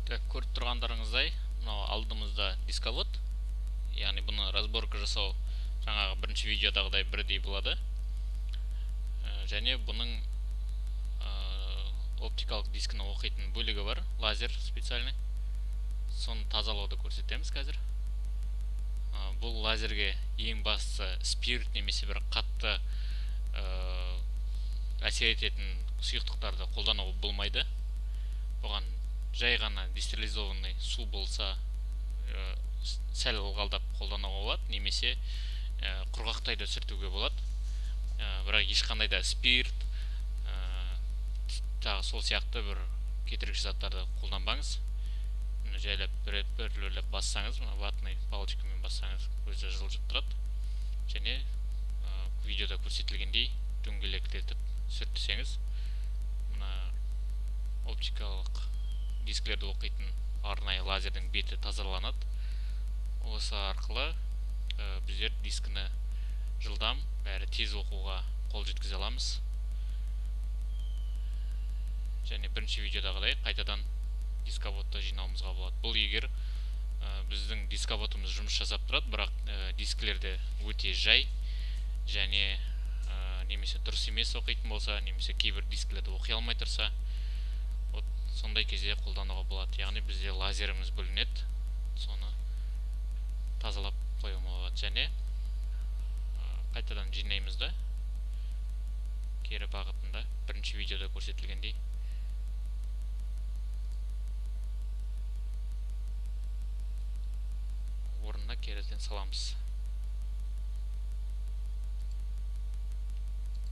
Көріп тұрғандарыңыздай, мынау алдымызда дисковод, яғни бұны разборка жасау жаңағы бірінші видеодағыдай бірдей болады. Және бұның оптикалық дискіні оқитын бөлігі бар, лазер специальный. Соны тазалауды көрсетеміз қазір. Бұл лазерге ең бастысы спирт немесе бір қатты әсер ететін сұйықтықтарды қолдануға болмайды. Бұған жай ғана дестерилизованный су болса сәл ылғалдап қолдануға болады, немесе құрғақтай да сүртуге болады. Бірақ ешқандай да спирт, сол сияқты бір кетіргіш заттарды қолданбаңыз. Жайлап бір бассаңыз, ватный палочкамен бассаңыз өзі жылжып тұрады. Және видеода көрсетілгендей дөңгелектетіп сүртсеңіз, мына оптикалық дискілерді оқитын арнайы лазердің беті тазаланады. Осы арқылы біздер дискіні жылдам әрі тез оқуға қол жеткізе аламыз. Және бірінші видеодағыдай қайтадан дисководты жинауымызға болады. Бұл егер біздің дисководымыз жұмыс жасап тұрады, бірақ дискілерде өте жай және немесе дұрыс емес оқитын болса, немесе кейбір дискілерді оқи алмай тұрса, сондай кезде қолдануға болады. Яғни бізде лазеріміз бөлінеді, соны тазалап қоюға болады. Және қайтадан жинаймыз да кері бағытында бірінші видеода көрсетілгендей. Орнына керіден саламыз.